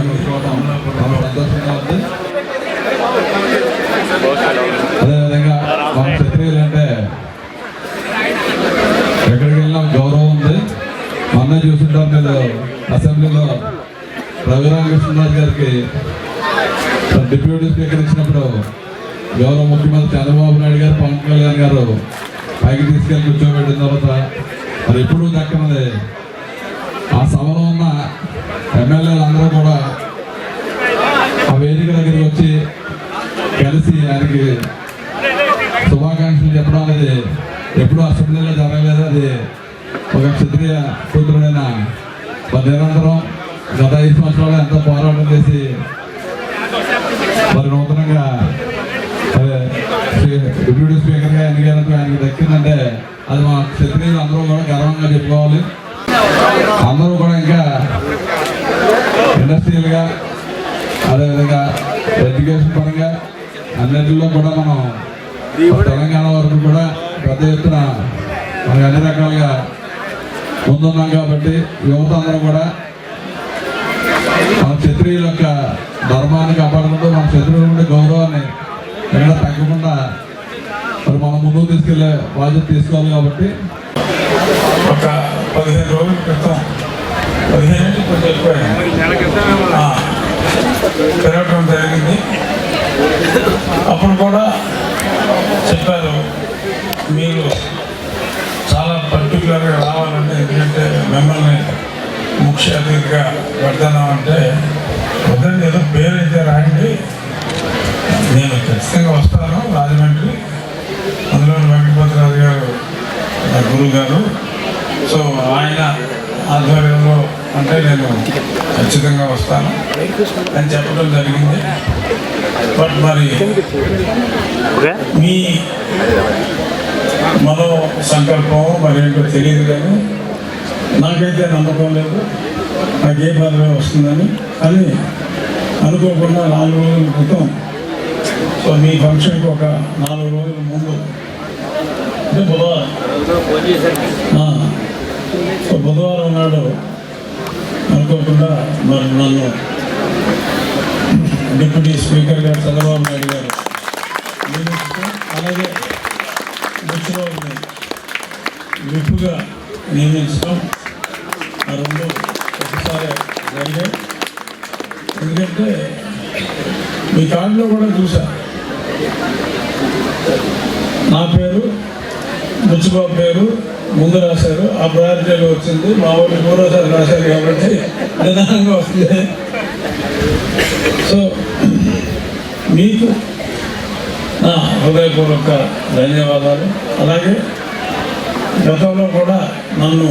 చూసుకోవడం చాలా సంతోషంగా ఉంది. అదేవిధంగా మన క్షత్రియులు అంటే ఎక్కడికి వెళ్ళినా గౌరవం ఉంది. మొన్న చూస్తుంటాం మీరు అసెంబ్లీలో రఘురామకృష్ణరాజు గారికి డిప్యూటీ స్పీకర్ ఇచ్చినప్పుడు గౌరవ ముఖ్యమంత్రి చంద్రబాబు నాయుడు గారు, పవన్ కళ్యాణ్ గారు పైకి తీసుకెళ్ళి కూర్చోబెట్టిన తర్వాత మరి ఎప్పుడు దక్కనది ఆ సభలో ఉన్న ఎమ్మెల్యేలు అందరూ కూడా ఆ వేదిక దగ్గరికి వచ్చి కలిసి ఆయనకి శుభాకాంక్షలు చెప్పడం అనేది ఎప్పుడూ అసెంబ్లీలో జరగలేదు. అది ఒక క్షత్రియ పుత్రుడైన నిరంతరం గత 5 సంవత్సరాలు ఎంతో పోరాటం చేసి మరి నూతనంగా డిప్యూటీ స్పీకర్గా ఎన్నికైనట్టు ఆయనకి దక్కిందంటే అది మా క్షత్రియులు అందరూ కూడా గర్వంగా చెప్పుకోవాలి. అందరూ కూడా ఇంకా ఇండస్ట్రియల్గా అదేవిధంగా ఎడ్యుకేషన్ పరంగా అన్నింటిలో కూడా మనం తెలంగాణ వరకు కూడా పెద్ద ఎత్తున మనకి అన్ని రకాలుగా ముందున్నాం. కాబట్టి యువత అందరూ కూడా మన క్షత్రియుల యొక్క ధర్మాన్ని కాపాడుకుంటూ మన క్షత్రియుల నుండి గౌరవాన్ని ఎక్కడ తగ్గకుండా మరి మనం ముందుకు తీసుకెళ్లే బాధ్యత తీసుకోవాలి. కాబట్టి ఒక 15 రోజుల క్రితం 15 తిరగటం జరిగింది. అప్పుడు కూడా చెప్పారు మీరు చాలా పర్టికులర్గా రావాలంటే, ఎందుకంటే మిమ్మల్ని ముఖ్య అతిథిగా పెడతామంటే వద్దండి, ఏదో పేరైతే రాయండి, నేను ఖచ్చితంగా వస్తాను రాజమండ్రి, అందులో వెంకటపతిరాజు గారు నా గురువు గారు, సో ఆయన ఆధ్వర్యంలో అంటే నేను ఖచ్చితంగా వస్తాను అని చెప్పడం జరిగింది. బట్ మరి మీ మనో సంకల్పం మరి ఏంటో తెలియదు, కానీ నాకైతే నమ్మకం లేదు నాకు ఏ పదవి వస్తుందని. కానీ అనుకోకుండా 4 రోజుల క్రితం, సో మీ ఫంక్షన్కి ఒక 4 రోజుల ముందు అంటే బుధవారం, సో బుధవారం నాడు అనుకోకుండా మరి నన్ను డిప్యూటీ స్పీకర్ గారు చంద్రబాబు నాయుడు గారు అలాగే ముఖ్యమంత్రి విప్పుగా నియమించడం ఆ 2 ఒకసారి జరిగాయి. ఎందుకంటే మీ కార్డులో కూడా చూసా నా పేరు ముచ్చిబాబు పేరు ముందు రాశారు, ఆ ప్రయారిటీలో వచ్చింది. మా ఊరి 3వసారి రాశారు కాబట్టి నిదానంగా వస్తుంది. సో మీకు నా హృదయపూర్వక ధన్యవాదాలు. అలాగే గతంలో కూడా నన్ను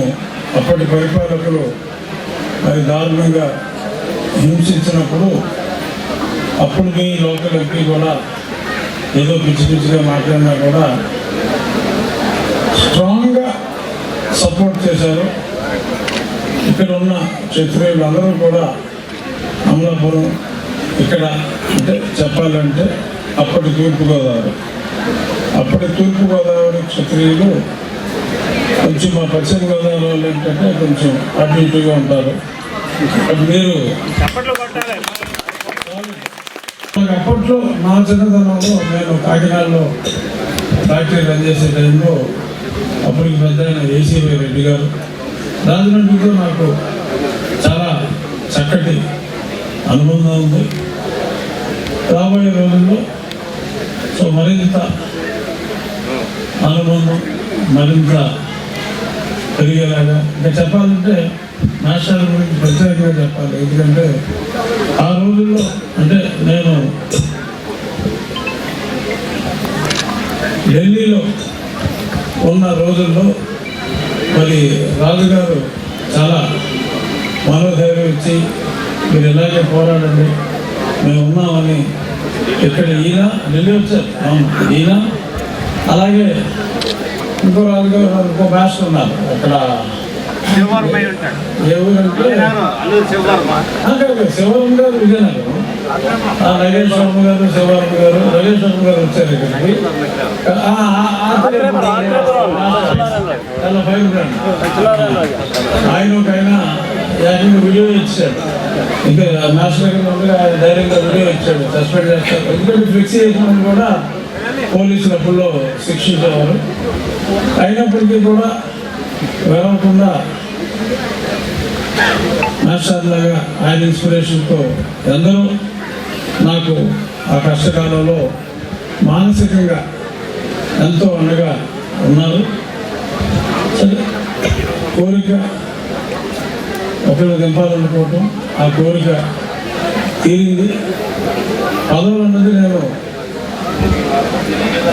అప్పటి పరిపాలకులు మరి దారుణంగా హింసించినప్పుడు అప్పుడు మీ లోకల్ ఎంపీ కూడా ఏదో పిచ్చి పిచ్చిగా మాట్లాడినా కూడా స్ట్రాంగ్గా సపోర్ట్ చేశారు. ఇక్కడ ఉన్న క్షత్రియులు అందరూ కూడా అమలాపురం ఇక్కడ అంటే చెప్పాలంటే అప్పటి తూర్పుగోదావరి క్షత్రియులు కొంచెం మా పశ్చిమ గోదావరి వాళ్ళు ఏంటంటే కొంచెం అటు ఇటుగా ఉంటారు. మీరు అప్పట్లో నా చిన్నతనంలో నేను కాకినాడలో ఫ్యాక్టరీ రన్ చేసే టైంలో అప్పటికి పెద్ద ఆయన ఏసీవై రెడ్డి గారు రాజమండ్రితో నాకు చాలా చక్కటి అనుబంధం ఉంది. రాబోయే రోజుల్లో సో మరింత అనుబంధం మరింత పెరిగేలాగా ఇంకా చెప్పాలంటే నేషనల్ గురించి ప్రత్యేకంగా చెప్పాలి. ఎందుకంటే ఆ రోజుల్లో అంటే నేను ఢిల్లీలో ఉన్న రోజుల్లో మరి రాజుగారు చాలా మనోధైర్యం ఇచ్చి మీరు ఇలాగే పోరాడండి, మేము ఉన్నామని. ఇక్కడ ఈయన ఢిల్లీ వచ్చారు, ఈయన అలాగే ఇంకో రాజుగారు ఇంకో మాస్టర్ ఉన్నారు అక్కడ శివవర్మ గారు విజయనగరం, నగేష్ వర్మ గారు శివవర్మ గారు నగేష్ వర్మ గారు వచ్చారు ఇక్కడికి. ఆయన ఒక ఆయన వీడియో ఇచ్చాడు ఇంకా మాస్టర్ దగ్గర ధైర్యంగా వీడియో ఇచ్చాడు, సస్పెండ్ చేస్తారు. ఎందుకంటే ఫ్లెక్సీ చేసిన కూడా పోలీసులు అప్పుల్లో శిక్షించేవారు. అయినప్పటికీ కూడా వెళ్ళకుండా మాస్టర్ లాగా ఆయన ఇన్స్పిరేషన్తో ఎందరో నాకు ఆ కష్టకాలంలో మానసికంగా ఎంతో అండగా ఉన్నారు. కోరిక ఒకరు దింపాలనుకోవటం, ఆ కోరిక తీరింది. పదవులు అన్నది నేను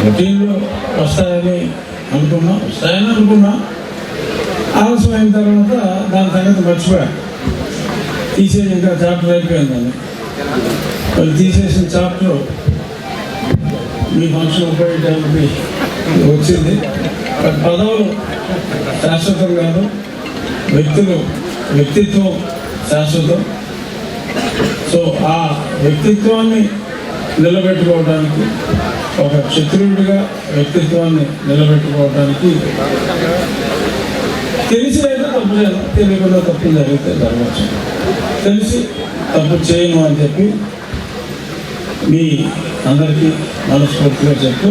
రొటీన్లో వస్తాయని అనుకున్నా. ఆలస్యమైన తర్వాత దాని సంగతి మర్చిపోయా. తీసేసి ఇంకా చాప్టర్ అయిపోయిందని వాళ్ళు తీసేసిన చాప్టర్ మీ ఫంక్షన్ ఉపయోగించడానికి వచ్చింది. పదవులు శాశ్వతం కాదు, వ్యక్తిత్వం శాశ్వతం. సో ఆ వ్యక్తిత్వాన్ని నిలబెట్టుకోవడానికి, ఒక క్షత్రియుడిగా వ్యక్తిత్వాన్ని నిలబెట్టుకోవడానికి తెలిసి అయితే తప్పు చేయను, తెలియకుండా తప్పు జరిగితే జరగచ్చు. తెలిసి తప్పు చేయను అని చెప్పి మీ అందరికీ మనస్ఫూర్తిగా చెప్తూ,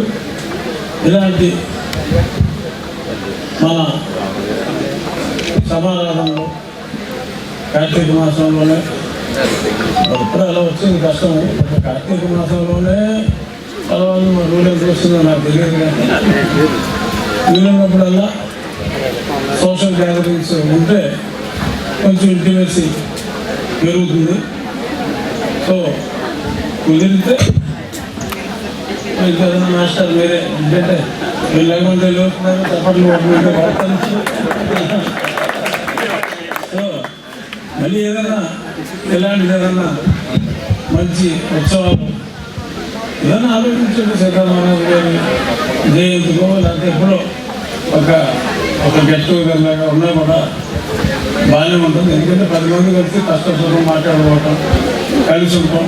ఇలాంటి మన సమాధానంలో కార్తీక మాసంలోనే ఎప్పుడు అలా వచ్చింది కష్టము. కార్తీక మాసంలోనే కలవాలి రూల్ ఎంత వస్తుందో నాకు తెలియదు. కానీ వీలున్నప్పుడల్లా సోషల్ గ్యాదరింగ్స్ ఉంటే కొంచెం ఇంటిమేసి పెరుగుతుంది. సో కుదిరితే ఇంకేదైనా మాస్టర్ మీరే ఎందుకంటే వీళ్ళు లేకుంటే లేకున్నారు చప్పట్లు పట్టుకుంటే. సో మళ్ళీ ఏదైనా మంచి ఉత్సవాలు ఏదైనా ఆలోచించండి. సీతారామరాజు గారి జయంతికో లేకపోతే ఎప్పుడో ఒక గెట్ టుగెదర్ లాగా ఉన్నా కూడా బాగానే ఉంటుంది. ఎందుకంటే 10 మంది కలిసి కష్టసుఖం మాట్లాడుకోవటం, కలిసి ఉంటాం.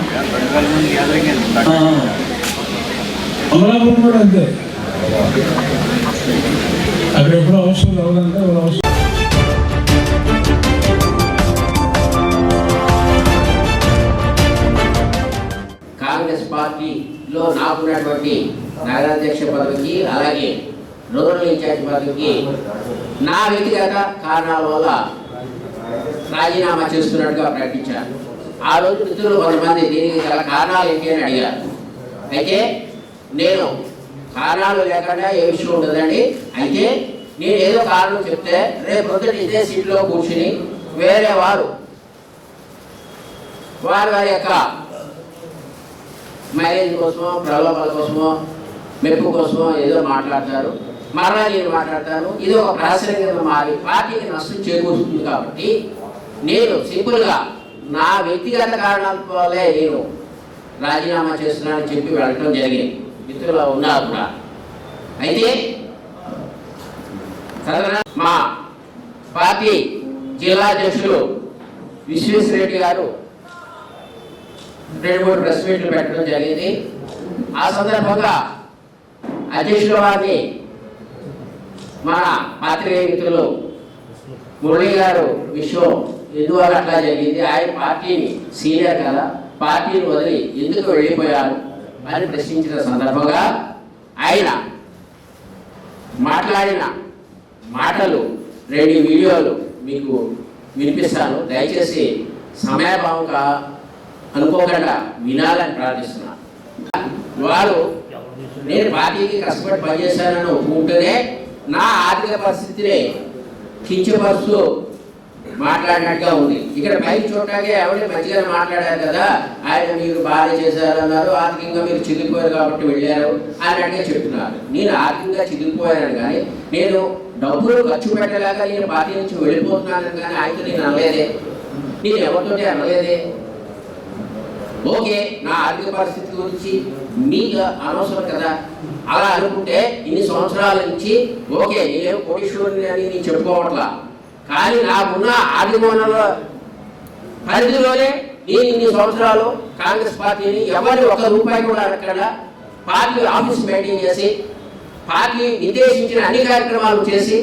అమలాపురం కూడా అంతే, అక్కడ ఎప్పుడో అవసరం అవ్వదంటే అవసరం. కాంగ్రెస్ పార్టీలో నాకున్నటువంటి నగరాధ్యక్ష పదవికి, అలాగే రూరల్ ఇన్ఛార్జ్ పదవికి నా వ్యక్తిగత కారణాల వల్ల రాజీనామా చేస్తున్నట్టుగా ప్రకటించారు. ఆ రోజు మిత్రులు కొంతమంది దీనికి గల కారణాలు ఏంటి అని అడిగారు. అయితే నేను కారణాలు లేకుండా ఏ విషయం ఉండదండి. అయితే నేను ఏదో కారణం చెప్తే రేపు పొద్దున ఇదే సీట్లో కూర్చుని వేరే వారి యొక్క మైలేజ్ కోసమో, ప్రలోభాల కోసమో, మెప్పు కోసమో ఏదో మాట్లాడతారు. మరలా నేను మాట్లాడతాను. ఇది ఒక ప్రహసనంగా మారి పార్టీకి నష్టం చేకూరుతుంది. కాబట్టి నేను సింపుల్గా నా వ్యక్తిగత కారణాల వల్లే నేను రాజీనామా చేస్తున్నానని చెప్పి వెళ్ళటం జరిగింది. మిత్రులు ఉన్నారు కూడా. అయితే మా పార్టీ జిల్లా అధ్యక్షులు విశ్వేశ్వరరెడ్డి గారు 2-3 ప్రెస్ మీట్లు పెట్టడం జరిగింది. ఆ సందర్భంగా అధ్యక్షుల వారిని మన పాత్రికేయ మిత్రులు మురళి గారు విషయం ఎందువల్ల అట్లా జరిగింది, ఆయన పార్టీని సీనియర్ కదా, పార్టీని వదిలి ఎందుకు వెళ్ళిపోయారు అని ప్రశ్నించిన సందర్భంగా ఆయన మాట్లాడిన మాటలు 2 వీడియోలు మీకు వినిపిస్తాను. దయచేసి సమయభావంగా అనుకోకుండా వినాలని ప్రార్థిస్తున్నాను. వారు నేను పార్టీకి కష్టపడి పనిచేశానని ఒప్పుకుంటేనే నా ఆర్థిక పరిస్థితిని కించపరుస్తూ మాట్లాడినట్టుగా ఉంది. ఇక్కడ పైకి చూడటానికి ఎవరి మంచిగా మాట్లాడారు కదా, ఆయన మీరు బాగా చేశారు అన్నారు, ఆర్థికంగా మీరు చిదిగిపోయారు కాబట్టి వెళ్ళారు అన్నట్టుగా చెప్తున్నారు. నేను ఆర్థికంగా చిదిగిపోయాను కానీ నేను డబ్బులు ఖర్చు పెట్టలేక నేను పార్టీ నుంచి వెళ్ళిపోతున్నానని కానీ ఆయనతో నేను అనలేదే, నేను ఎవరితోటి అనలేదే. ఓకే, నా ఆర్థిక పరిస్థితి గురించి మీకు అనవసరం కదా. అలా అనుకుంటే ఇన్ని సంవత్సరాల నుంచి ఓకే నేను కోటీశ్వరుని అని నేను చెప్పుకోవట్లా, కానీ నాకున్న ఆర్థిక వనరుల పరిధిలోనే నేను ఇన్ని సంవత్సరాలు కాంగ్రెస్ పార్టీని ఎవరి ₹1 కూడా అడగకుండా పార్టీ ఆఫీస్ మెయింటైన్ చేసి పార్టీ నిర్దేశించిన అన్ని కార్యక్రమాలు చేసి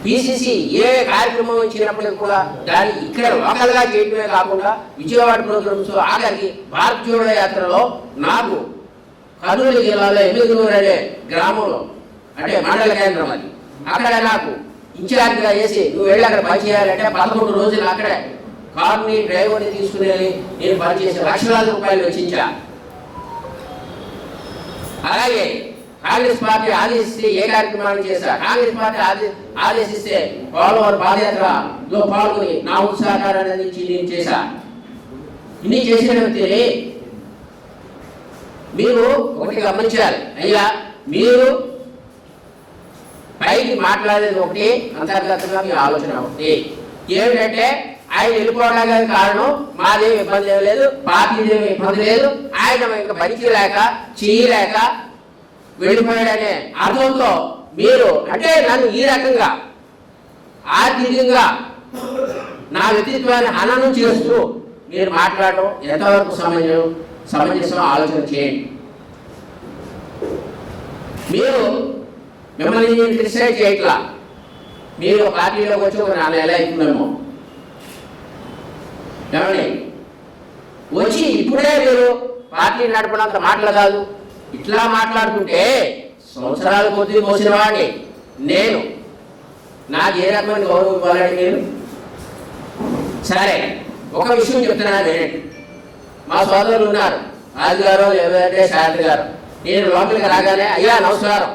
పిసిసి ఏ కార్యక్రమం ఇచ్చినప్పటికీ కూడా దాన్ని ఇక్కడ లోకల్గా చేయడమే కాకుండా విజయవాడ ప్రోగ్రామ్స్ ఆఖరికి భారత్ జోడో యాత్రలో నాకు కర్నూలు జిల్లాలో 8 అనే గ్రామంలో అంటే మండల కేంద్రం అది అక్కడ నాకు ఇన్ఛార్జ్గా వేసి నువ్వు వెళ్ళి అక్కడ పనిచేయాలంటే 11 రోజులు అక్కడే కార్ని డ్రైవర్ని తీసుకుని వెళ్ళి నేను పనిచేసి లక్షలాది రూపాయలు వెచ్చించా. అలాగే కాంగ్రెస్ పార్టీ ఆదేశిస్తే ఏ కార్యక్రమాన్ని చేశా, కాంగ్రెస్ పార్టీ ఆదేశిస్తే పోలవరం పాదయాత్రలో పాల్గొని నా ఉత్సాహాన్ని అందించి నేను చేశా. ఇన్ని చేసిన వ్యక్తిని మీరు ఒకటి గమనించాలి. అయ్యా మీరు పైకి మాట్లాడేది ఒకటి, అంతర్గతంగా మీ ఆలోచన ఒకటి. ఏమిటంటే ఆయన వెళ్ళిపోవడానికి కారణం మాదేమి ఇబ్బంది ఏమి లేదు, పార్టీదేమి ఇబ్బంది లేదు, ఆయన ఇంకా పనికి లేక చేయలేక వెళ్ళిపోయాడనే అర్థంతో మీరు అంటే నన్ను ఈ రకంగా ఆర్థికంగా నా వ్యక్తిత్వాన్ని హననం చేస్తూ మీరు మాట్లాడటం ఎంతవరకు సమంజసం ఆలోచన చేయండి. మీరు మిమ్మల్ని నేను క్రిటిసైజ్ చేయట్లా, మీరు పార్టీలోకి వచ్చి ఒక 4 నెలలు అవుతుందేమో ఏమండి, వచ్చి ఇప్పుడే మీరు పార్టీ నడపడంత మాటలు కాదు. ఇట్లా మాట్లాడుకుంటే సంవత్సరాల కొద్ది మోసిన వాడిని నేను, నాకు ఏ రకమైన గౌరవం ఇవ్వాలండి మీరు? సరే, ఒక విషయం చెప్తున్నాను నేనండి. మా సోదరులు ఉన్నారు, రాజు గారు లేదంటే శారద గారు. నేను లోపలికి రాగానే అయ్యా నమస్కారం,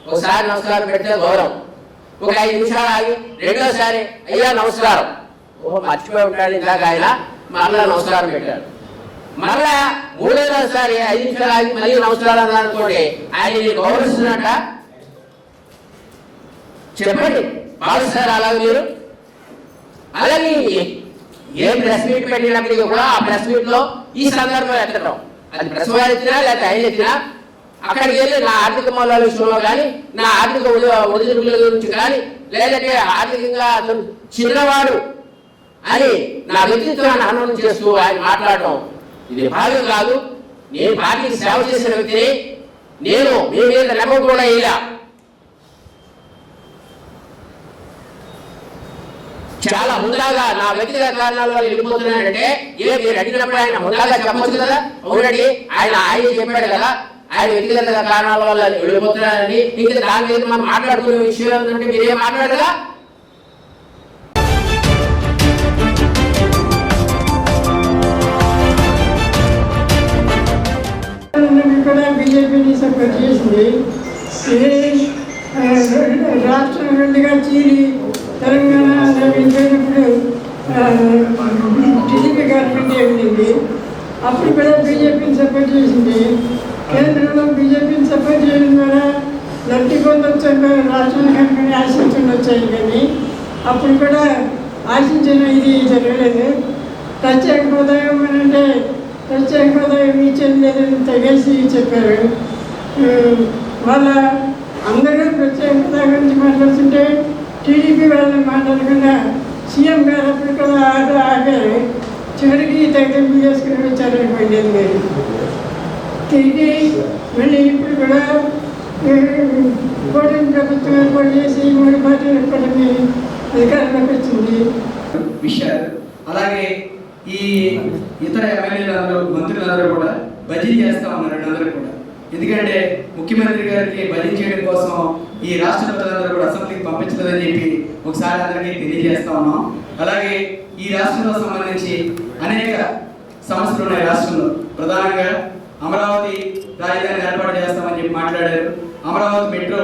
ఒకసారి నమస్కారం పెడితే గౌరవం, ఒక 5 నిమిషాలు ఆగి రెండోసారి అయ్యా నమస్కారం, ఓహో మర్చిపోయి ఉంటాడు ఇందాక ఆయన, మరలా నమస్కారం పెట్టాడు. మరలా 3వ సారి 5 నిమిషాలు ఆగి మళ్ళీ నమస్కారం అనుకోండి, ఆయన నేను గౌరవిస్తున్నట్ట చెప్పండి, భావిస్తారు అలాగే మీరు? అలాగే ఏ ప్రెస్ మీట్ పెట్టినప్పటికీ కూడా ఆ ప్రెస్ మీట్లో ఈ సందర్భం ఎత్తడం, అది ప్రెస్ వారు ఎత్తినా లేకపోతే ఆయన ఎత్తినా అక్కడికి వెళ్ళి నా ఆర్థిక మూలాల విషయంలో కానీ, నా ఆర్థిక ఒడిదుడుకుల గురించి కానీ, లేదంటే ఆర్థికంగా అతను చిన్నవాడు అని నా వ్యక్తిత్వాన్ని హననం చేస్తూ ఆయన మాట్లాడటం ఇది భావ్యం కాదు. నేను పార్టీకి సేవ చేసిన వ్యక్తిని, నేను మీ మీద నమ్మకం కూడా ఇలా చాలా ముందులాగా నా వ్యక్తిగత కారణాల వల్ల వెళ్ళిపోతున్నానంటే మీరు అడిగినప్పుడు ఆయన ముందులాగా చెప్పొచ్చు కదా, అవునండి ఆయన చెప్పాడు కదా ఆయన వ్యక్తిగత కారణాల వల్ల వెళ్ళిపోతున్నారని. ఇంకా దాని మీద మనం మాట్లాడుకునే విషయం ఏంటంటే మీరేం మాట్లాడగా కూడా బీజేపీని సపోర్ట్ చేసింది. రాష్ట్రం 2గా చీలి తెలంగాణ వెళ్ళిపోయినప్పుడు టీడీపీ గవర్నమెంట్ ఉండింది, అప్పుడు కూడా బీజేపీని సపోర్ట్ చేసింది. కేంద్రంలో బీజేపీని సపోర్ట్ చేయడం ద్వారా లబ్ధి పొందొచ్చు రాష్ట్రానికి అనుకుని ఆశించుండొచ్చాయి, కానీ అప్పుడు కూడా ఆశించిన ఇది జరగలేదు. ప్రత్యేక హోదా అంటే ప్రత్యేక హోదా ఇచ్చేది లేదని తెగేసి చెప్పారు. వాళ్ళ అందరూ ప్రత్యేక హోదా గురించి మాట్లాడుతుంటే టీడీపీ వాళ్ళని మాట్లాడకుండా సీఎం గారు అప్పుడు కూడా ఆగారు. చివరికి తగ్గింపు చేసుకుని వచ్చారనుకోండి మీరు. తిరిగి మళ్ళీ ఇప్పుడు కూడా కూటమి ప్రభుత్వం ఏర్పాటు చేసి 3 పార్టీల కూటమి అధికారంలోకి వచ్చింది. విషయాలు అలాగే ఈ ఇతర ఎమ్మెల్యేలందరూ మంత్రులందరూ కూడా భజన చేస్తూ ఉన్నారు అందరూ కూడా. ఎందుకంటే ముఖ్యమంత్రి గారికి భజన చేయడం కోసం ఈ రాష్ట్ర ప్రజలందరూ కూడా అసెంబ్లీకి పంపించలేదని చెప్పి ఒకసారి అందరికీ తెలియజేస్తా ఉన్నాం. అలాగే ఈ రాష్ట్రంలో సంబంధించి అనేక సమస్యలు ఉన్నాయి. రాష్ట్రంలో ప్రధానంగా అమరావతి రాజధాని ఏర్పాటు చేస్తామని చెప్పి మాట్లాడారు, అమరావతి మెట్రో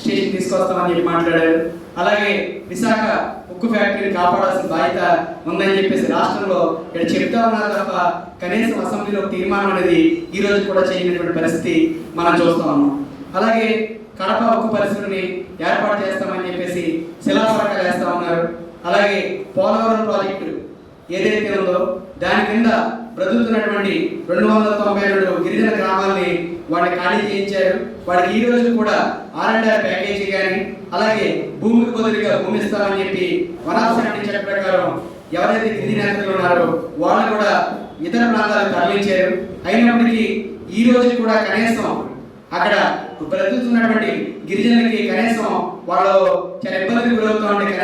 స్టేషన్ తీసుకొస్తామని చెప్పి మాట్లాడారు, అలాగే విశాఖ ఉక్కు ఫ్యాక్టరీని కాపాడాల్సిన బాధ్యత ఉందని చెప్పేసి రాష్ట్రంలో ఇక్కడ చెప్తా ఉన్నారు తప్ప కనీసం అసెంబ్లీలో తీర్మానం అనేది ఈ రోజు కూడా చేయనటువంటి పరిస్థితి మనం చూస్తా ఉన్నాం. అలాగే కడప ఉక్కు పరిశ్రమని ఏర్పాటు చేస్తామని చెప్పేసి శిలాఫలకాలు వేస్తా ఉన్నారు. అలాగే పోలవరం ప్రాజెక్టు ఏదైతే ఉందో దాని కింద బ్రతుకుతున్నటువంటి 292 గిరిజన గ్రామాలని వాడిని ఖాళీ చేయించారు. వాడికి ఈ రోజు కూడా R&R ప్యాకేజీ కానీ అలాగే భూమికి బదులుగా భూమి ఇస్తామని చెప్పి వనాభి చట్ట ప్రకారం ఎవరైతే గిరిజనేతలు ఉన్నారో వాళ్ళు కూడా ఇతర ప్రాంతాలకు తరలించారు. అయినప్పటికీ ఈ రోజు కూడా కనీసం అక్కడ బ్రతుకుతున్నటువంటి గిరిజనులకి కనీసం వాళ్ళు చాలా ఇబ్బందులకు గురవుతూ ఉంటే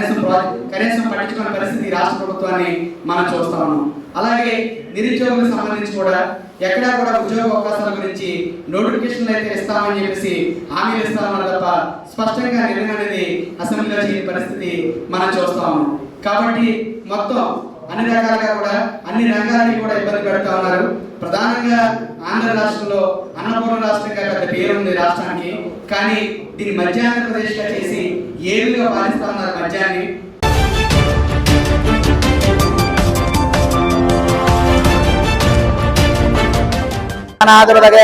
కనీసం పట్టించుకునే పరిస్థితి రాష్ట్ర ప్రభుత్వాన్ని మనం చూస్తా ఉన్నాం. అలాగే నిరుద్యోగులకు సంబంధించి కూడా ఎక్కడా కూడా ఉద్యోగ అవకాశాల గురించి నోటిఫికేషన్లు అయితే ఇస్తామని చెప్పేసి హామీలు ఇస్తామని తప్ప స్పష్టంగా నిర్ణయం అనేది అసెంబ్లీలో చేయని పరిస్థితి మనం చూస్తా ఉన్నాం. కాబట్టి మొత్తం అన్ని రకాలుగా కూడా అన్ని రంగాలని కూడా ఇబ్బంది పెడతా ఉన్నారు. ప్రధానంగా ఆంధ్ర రాష్ట్రంలో అన్నపూర్ణ రాష్ట్రంగా పెద్ద పేరు ఉంది రాష్ట్రానికి, కానీ దీన్ని మధ్యాంధ్రప్రదేశ్గా చేసి ఏరుగా పాలిస్తా ఉన్నారు మధ్యాన్ని.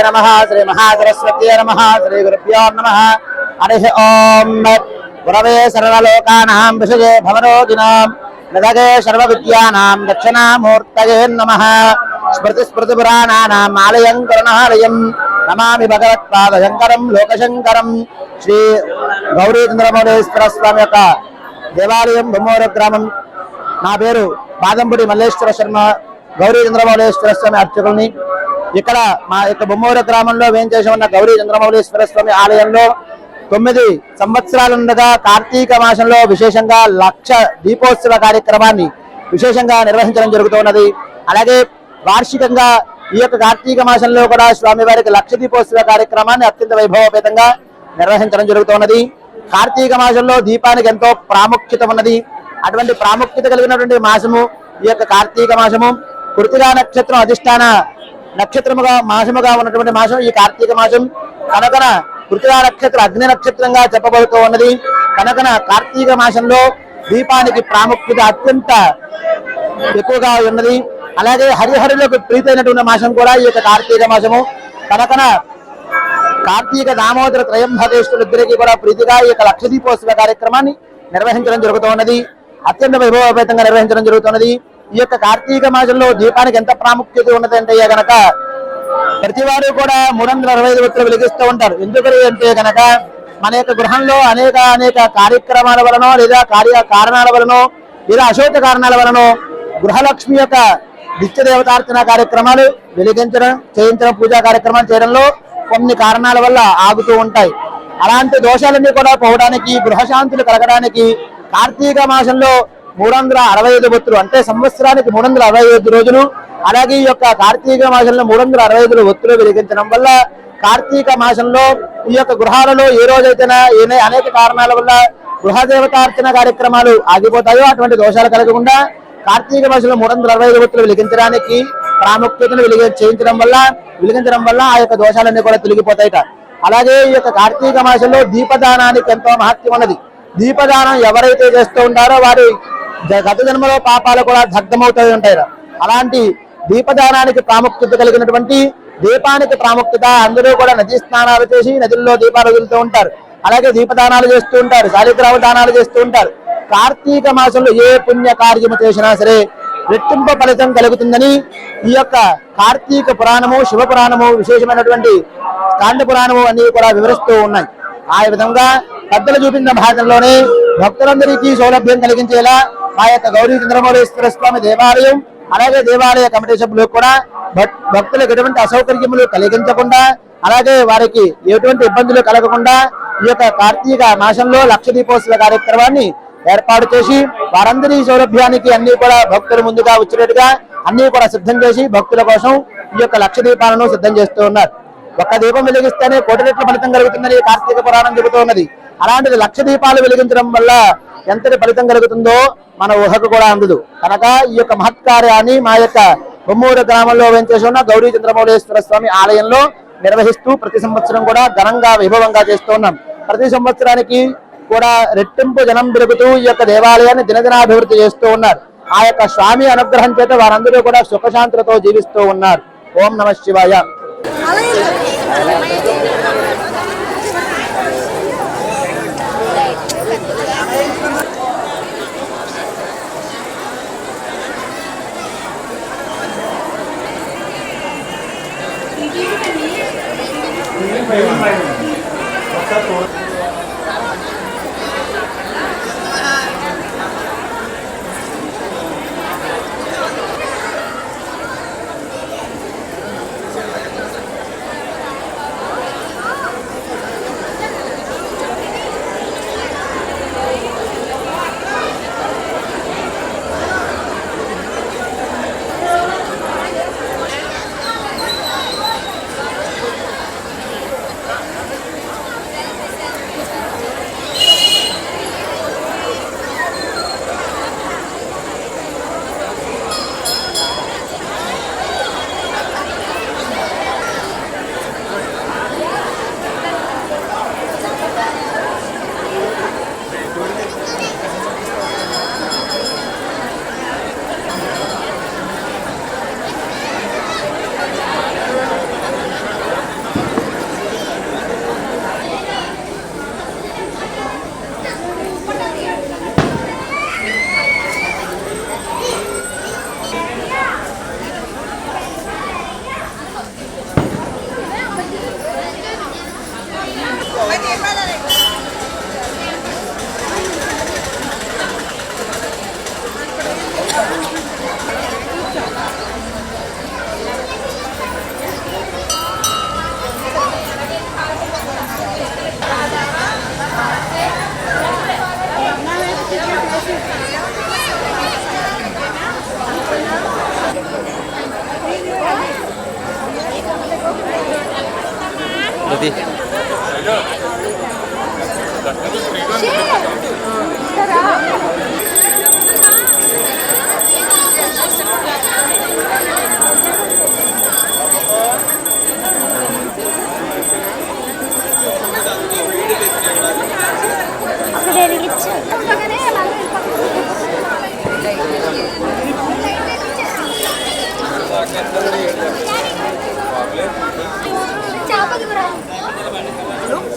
నమః శ్రీ మహాసరస్వత్యై నమః శ్రీ గురుభ్యో నమః. హరి ఓం గురవే సర్వలోకానాం విషయే భవరోగిణాం నదగే సర్వవిద్యానాం దక్షిణామూర్తయే నమః. స్మృతి పురాణానాం ఆలయం కరుణాలయం నమామి భగవత్పాదశంకరం లోకశంకరం. శ్రీ గౌరీ చంద్రమౌళీశ్వర స్వామి యొక్క దేవాలయం బొమ్మూరు గ్రామం. నా పేరు బాదంపుడి మల్లేశ్వర శర్మ, గౌరీ చంద్రమౌళీశ్వర స్వామి అర్చకుల్ని. ఇక్కడ మా యొక్క బొమ్మూరు గ్రామంలో వేంచేసి ఉన్న గౌరీ చంద్రమౌళీశ్వర స్వామి ఆలయంలో 9 సంవత్సరాలుండగా కార్తీక మాసంలో విశేషంగా 1,00,000 దీపోత్సవ కార్యక్రమాన్ని విశేషంగా నిర్వహించడం జరుగుతున్నది. అలాగే వార్షికంగా ఈ యొక్క కార్తీక మాసంలో కూడా స్వామివారికి 1,00,000 దీపోత్సవ కార్యక్రమాన్ని అత్యంత వైభవపేతంగా నిర్వహించడం జరుగుతున్నది. కార్తీక మాసంలో దీపానికి ఎంతో ప్రాముఖ్యత ఉన్నది. అటువంటి ప్రాముఖ్యత కలిగినటువంటి మాసము ఈ యొక్క కార్తీక మాసము. కృతికా నక్షత్రం అధిష్టాన నక్షత్రముగా మాసముగా ఉన్నటువంటి మాసం ఈ కార్తీక మాసం. కనుకన కృతికా నక్షత్రం అగ్ని నక్షత్రంగా చెప్పబడుతూ ఉన్నది. కనుకన కార్తీక మాసంలో దీపానికి ప్రాముఖ్యత అత్యంత ఎక్కువగా ఉన్నది. అలాగే హరిహరులకు ప్రీతైనటువంటి మాసం కూడా ఈ యొక్క కార్తీక మాసము. కనుకన కార్తీక దామోదర త్రయంబకేశ్వరులిద్దరికీ కూడా ప్రీతిగా ఈ యొక్క 1,00,000 దీపోత్సవ కార్యక్రమాన్ని నిర్వహించడం జరుగుతున్నది. అత్యంత వైభవపేతంగా నిర్వహించడం జరుగుతున్నది. ఈ యొక్క కార్తీక మాసంలో దీపానికి ఎంత ప్రాముఖ్యత ఉన్నదంటే కనుక ప్రతివారు కూడా 365 ఒత్తులు వెలిగిస్తూ ఉంటారు. ఎందుకని అంటే కనుక మన యొక్క గృహంలో అనేక కార్యక్రమాల వలనో లేదా కారణాల వలనో లేదా అశోక కారణాల వలనో గృహలక్ష్మి యొక్క నిత్య దేవతార్చన కార్యక్రమాలు చేయించడం పూజా కార్యక్రమాలు చేయడంలో కొన్ని కారణాల వల్ల ఆగుతూ ఉంటాయి. అలాంటి దోషాలన్నీ కూడా పోవడానికి, గృహశాంతులు కలగడానికి కార్తీక మాసంలో 365 ఒత్తులు అంటే సంవత్సరానికి 365 రోజులు. అలాగే ఈ యొక్క కార్తీక మాసంలో 365 ఒత్తులు వెలిగించడం వల్ల కార్తీక మాసంలో ఈ యొక్క గృహాలలో ఏ రోజైతేనా అనేక కారణాల వల్ల గృహదేవతార్చన కార్యక్రమాలు ఆగిపోతాయో అటువంటి దోషాలు కలగకుండా కార్తీక మాసంలో 365 ఒత్తులు వెలిగించడానికి ప్రాముఖ్యతను వెలిగించడం వల్ల ఆ యొక్క దోషాలన్నీ కూడా తొలగిపోతాయిట. అలాగే ఈ యొక్క కార్తీక మాసంలో దీపదానానికి ఎంతో మహత్యం ఉన్నది. దీపదానం ఎవరైతే చేస్తూ ఉంటారో వారి గత జన్మలో పాపాలు కూడా దగ్ధమవుతూ ఉంటాయి. అలాంటి దీపదానానికి ప్రాముఖ్యత కలిగినటువంటి దీపానికి ప్రాముఖ్యత. అందరూ కూడా నదీ స్నానాలు చేసి నదుల్లో దీపాలు వదులుతూ ఉంటారు. అలాగే దీపదానాలు చేస్తూ ఉంటారు, శాలిగ్రామ దానాలు చేస్తూ ఉంటారు. కార్తీక మాసంలో ఏ పుణ్య కార్యము చేసినా సరే రెట్టింపు ఫలితం కలుగుతుందని ఈ యొక్క కార్తీక పురాణము, శివ పురాణము, విశేషమైనటువంటి కాండ పురాణము అన్ని కూడా వివరిస్తూ ఉన్నాయి. ఆ విధంగా పెద్దలు చూపిన భాగంలోనే భక్తులందరికీ సౌలభ్యం కలిగించేలా ఆ యొక్క గౌరీ చంద్రమౌళీశ్వర స్వామి దేవాలయం అలాగే దేవాలయ కమిటీ సభ్యులు కూడా భక్తులకు ఎటువంటి అసౌకర్యములు కలిగించకుండా అలాగే వారికి ఎటువంటి ఇబ్బందులు కలగకుండా ఈ యొక్క కార్తీక మాసంలో 1,00,000 దీపోత్సవ కార్యక్రమాన్ని ఏర్పాటు చేసి వారందరి సౌలభ్యానికి అన్ని కూడా భక్తులు ముందుగా వచ్చేట్టుగా అన్ని కూడా సిద్ధం చేసి భక్తుల కోసం ఈ యొక్క 1,00,000 దీపాలను సిద్ధం చేస్తూ ఉన్నారు. ఒక్క దీపం వెలిగిస్తేనే 1,00,000 రెట్ల ఫలితం కలుగుతుందని కార్తీక పురాణం చెబుతూ ఉన్నది. అలాంటిది 1,00,000 దీపాలు వెలిగించడం వల్ల ఎంతటి ఫలితం కలుగుతుందో మన ఊహకు కూడా అందదు. కనుక ఈ యొక్క మహత్కార్యాన్ని మా యొక్క బొమ్మూరు గ్రామంలో వేంచేసి ఉన్న గౌరీ చంద్రమౌళీశ్వర స్వామి ఆలయంలో నిర్వహిస్తూ ప్రతి సంవత్సరం కూడా ఘనంగా వైభవంగా చేస్తూ ఉన్నాం. ప్రతి సంవత్సరానికి కూడా రెట్టింపు జనం పెరుగుతూ ఈ యొక్క దేవాలయాన్ని దినదినాభివృద్ధి చేస్తూ ఉన్నారు. ఆ యొక్క స్వామి అనుగ్రహం చేత వారందరూ కూడా సుఖశాంతులతో జీవిస్తూ ఉన్నారు. ఓం నమః శివాయ.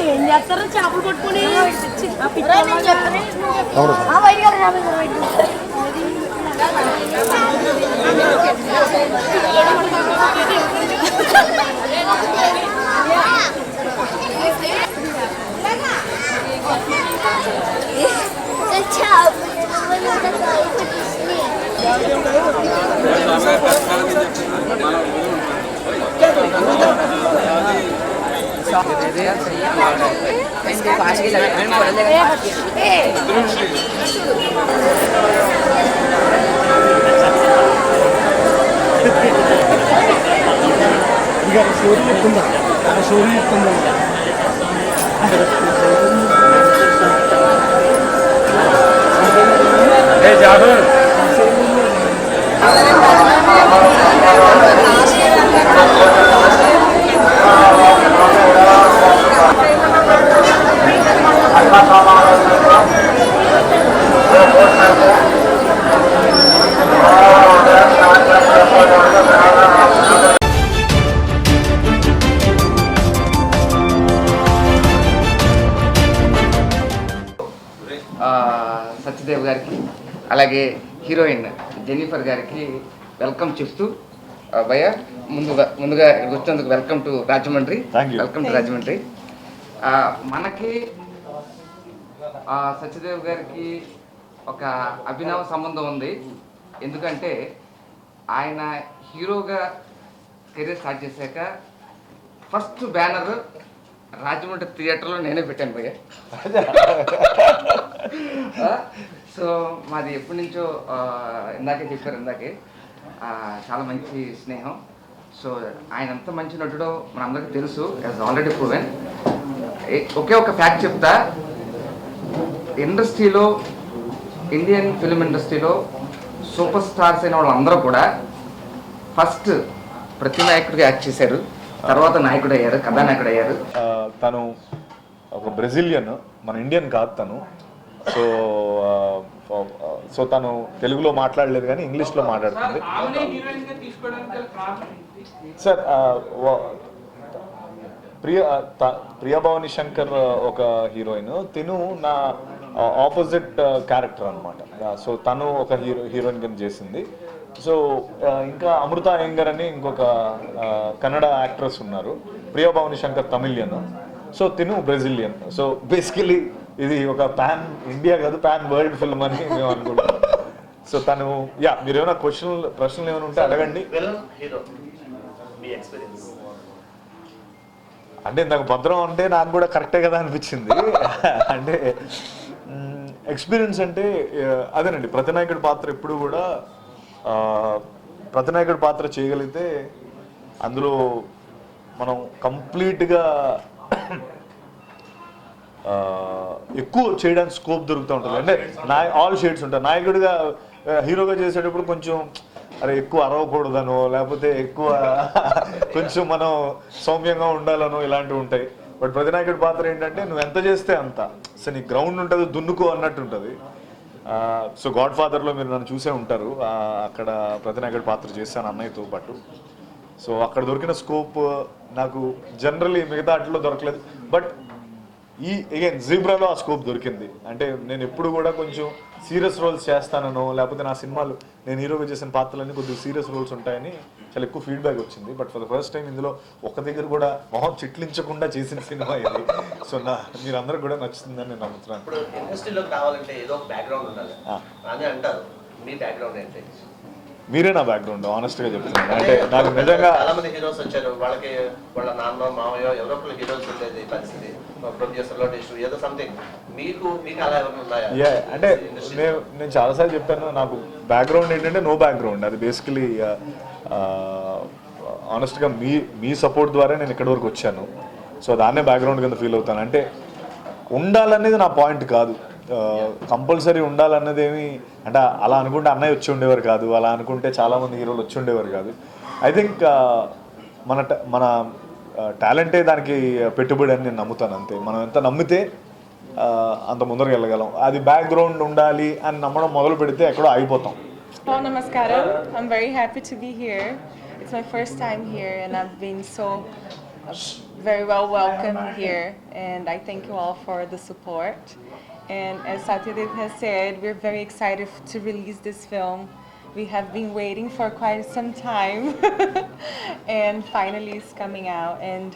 ఏం చేస్తారు చేపలు పట్టుకుని సత్యదేవ్ గారికి అలాగే హీరోయిన్ జెన్నిఫర్ గారికి వెల్కమ్ చెప్తూ భయ్య ముందుగా ఇక్కడికి వచ్చినందుకు welcome to Rajahmundry. Welcome to Rajahmundry. మనకి సత్యదేవ్ గారికి ఒక అభినవ సంబంధం ఉంది. ఎందుకంటే ఆయన హీరోగా కెరీర్ స్టార్ట్ చేశాక ఫస్ట్ బ్యానర్ రాజమండ్రి థియేటర్లో నేనే పెట్టాను భయ్య. సో మాది ఎప్పటి నుంచో ఇందాకే చాలా మంచి స్నేహం. సో ఆయన ఎంత మంచి నటుడో మనందరికీ తెలుసు, యాజ్ ఆల్రెడీ ప్రూవెన్. ఒకే ఒక ఫ్యాక్ట్ చెప్తా, ఇండస్ట్రీలో ఇండియన్ ఫిల్మ్ ఇండస్ట్రీలో సూపర్ స్టార్స్ అయిన వాళ్ళందరూ కూడా ఫస్ట్ ప్రతినాయకుడిగా యాక్ట్ చేశారు, తర్వాత నాయకుడు అయ్యారు, కథానాయకుడు అయ్యారు. తను ఒక బ్రెజిలియన్, మన ఇండియన్ కాదు తను. సో తను తెలుగులో మాట్లాడలేదు కానీ ఇంగ్లీష్లో మాట్లాడుతుంది. సార్ ప్రియభవాని శంకర్ ఒక హీరోయిన్, తిను నా ఆపోజిట్ క్యారెక్టర్ అనమాట. సో తను ఒక హీరోయిన్ కింద చేసింది. సో ఇంకా అమృత అయ్యంగర్ అని ఇంకొక కన్నడ యాక్ట్రెస్ ఉన్నారు. ప్రియభవాని శంకర్ తమిళియన్, సో తిను బ్రెజిలియన్. సో బేసికలీ ఇది ఒక పాన్ ఇండియా కాదు, పాన్ వరల్డ్ ఫిల్మ్ అని మేము అనుకుంటాం. సో తను మీరు ఏమైనా ప్రశ్నలు ఏమైనా ఉంటే అడగండి. అంటే నాకు భద్రం అంటే నాకు కూడా కరెక్టే కదా అనిపించింది. అంటే ఎక్స్పీరియన్స్ అంటే అదేనండి, ప్రతినాయకుడి పాత్ర ఎప్పుడు కూడా ప్రతినాయకుడి పాత్ర చేయగలిగితే అందులో మనం కంప్లీట్గా ఎక్కువ చేయడానికి స్కోప్ దొరుకుతూ ఉంటుంది. అంటే ఆల్ షేడ్స్ ఉంటాయి. నాయకుడిగా హీరోగా చేసేటప్పుడు కొంచెం ఎక్కువ అరవకూడదనో, లేకపోతే ఎక్కువ కొంచెం మనం సౌమ్యంగా ఉండాలనో ఇలాంటివి ఉంటాయి. బట్ ప్రతినాయకుడి పాత్ర ఏంటంటే నువ్వు ఎంత చేస్తే అంత, సో నీ గ్రౌండ్ ఉంటుంది, దున్నుకో అన్నట్టు ఉంటుంది. సో గాడ్ ఫాదర్లో మీరు నన్ను చూసే ఉంటారు, అక్కడ ప్రతినాయకుడి పాత్ర చేశాను అన్నయ్యతో పాటు. సో అక్కడ దొరికిన స్కోప్ నాకు జనరల్లీ మిగతా వాటిలో దొరకలేదు. బట్ అగైన్ జీబ్రాలో ఆ స్కోప్ దొరికింది. అంటే నేను ఎప్పుడు కూడా కొంచెం సీరియస్ రోల్స్ చేస్తానో, లేకపోతే నా సినిమాలు నేను హీరోగా చేసిన పాత్రలన్నీ కొద్దిగా సీరియస్ రోల్స్ ఉంటాయని చాలా ఎక్కువ ఫీడ్బ్యాక్ వచ్చింది. But for the first time ఇందులో ఒక దగ్గర కూడా మొహం చిట్లించకుండా చేసిన సినిమా ఇది. సో మీరందరూ కూడా నచ్చుతుందని నేను నమ్ముతున్నాను. ఇప్పుడు ఇండస్ట్రీలోకి రావాలంటే ఏదో ఒక బ్యాక్గ్రౌండ్ ఉండాలి అని అంటారు. మీ బ్యాక్గ్రౌండ్ ఏంటి? మీరే నా బ్యాక్గ్రౌండ్, ఆనెస్ట్గా చెప్తున్నాను. అంటే నాకు నిజంగా చాలా మంది హీరోస్ వచ్చారు, వాళ్ళకి వాళ్ళ నాన్న మామయ్య ఎవరో ఒకరు హీరోస్ ఉండేది పరిస్థితి, ప్రొడ్యూసర్లో ఏదో సంథింగ్. మీకు అలా ఎవరు ఉన్నాయా? అంటే నేను చాలాసార్లు చెప్పాను, నాకు బ్యాక్గ్రౌండ్ ఏంటంటే నో బ్యాక్గ్రౌండ్. అది బేసికలీ ఆనెస్ట్గా మీ సపోర్ట్ ద్వారా నేను ఇక్కడి వరకు వచ్చాను. సో దాన్నే బ్యాక్గ్రౌండ్ కింద ఫీల్ అవుతాను. అంటే ఉండాలనేది నా పాయింట్ కాదు, కంపల్సరీ ఉండాలన్నది ఏమి అంటే అలా అనుకుంటే అన్నయ్య వచ్చి ఉండేవారు కాదు, అలా అనుకుంటే చాలామంది హీరోలు వచ్చి ఉండేవారు కాదు. ఐ థింక్ మన టాలెంటే దానికి పెట్టుబడి అని నేను నమ్ముతాను. అంతే, మనం ఎంత నమ్మితే అంత ముందరకు వెళ్ళగలం. అది బ్యాక్గ్రౌండ్ ఉండాలి అని నమ్మడం మొదలు పెడితే ఎక్కడో ఆగిపోతాం. Namaskaram. I'm very happy to be here. It's my first time here and I've been very well welcomed here, and I thank you all for the support. And as Satyadev has said, we're very excited to release this film. We have been waiting for quite some time and finally it's coming out. And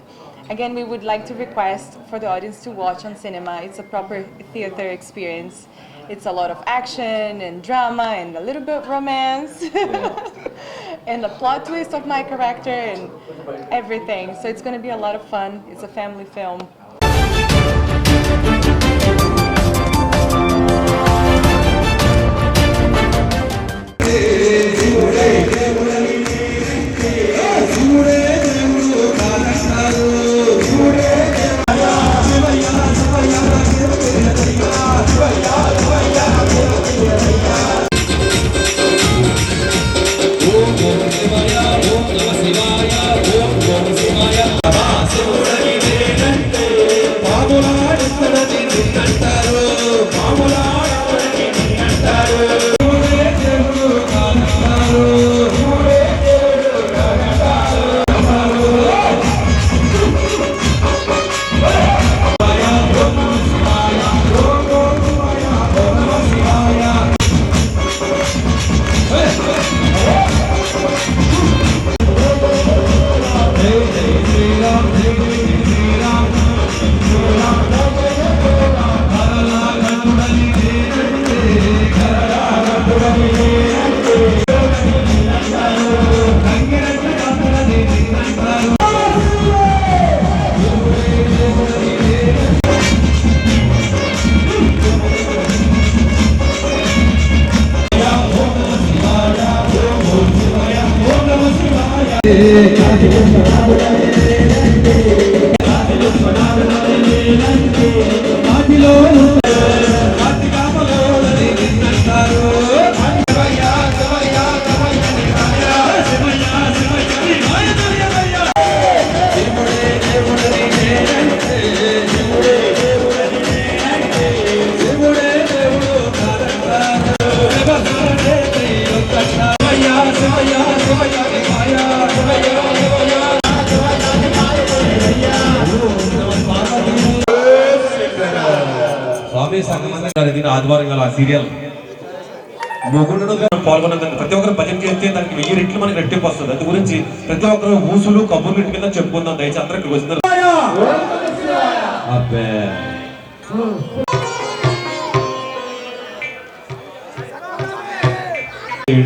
again, we would like to request for the audience to watch on cinema. It's a proper theater experience. It's a lot of action and drama and a little bit of romance and the plot twist of my character and everything. So it's going to be a lot of fun. It's a family film. ఆదివారం గల ఆ serial మొగుడు పాల్గొన్నందుకు ప్రతి ఒక్కరు భజన చేస్తే దానికి 1000 రెట్లు మనకి రెట్టింపు వస్తుంది. అందు గురించి ప్రతి ఒక్కరు ఊసులు కబుర్లు ఇంటి మీద చెప్పుకుందాం. దయచేసి అందరూ ఇక్కడికి వస్తున్నారు.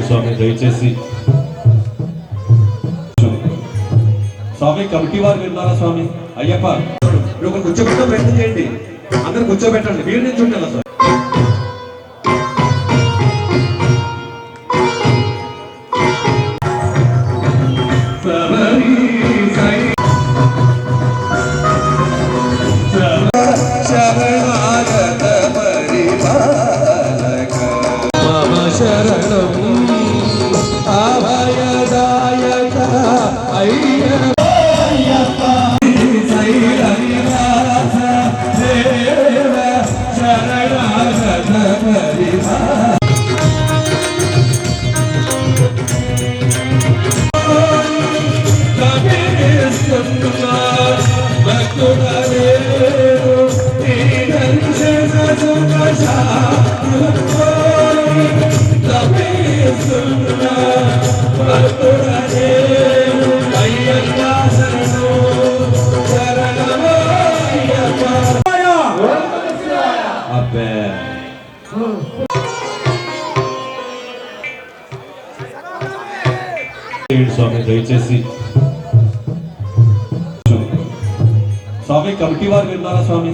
స్వామి దయచేసి స్వామి కమిటీ వారు విన్నారా స్వామి? అయ్యప్ప ఇప్పుడు ఒకరు కూర్చోబెట్టే ప్రయత్నం చేయండి, అందరు కూర్చోబెట్టండి, వీరు నుంచి ఉంటారా స్వామి? స్వామి దయచేసి స్వామి కమిటీ వారు విన్నారా స్వామి?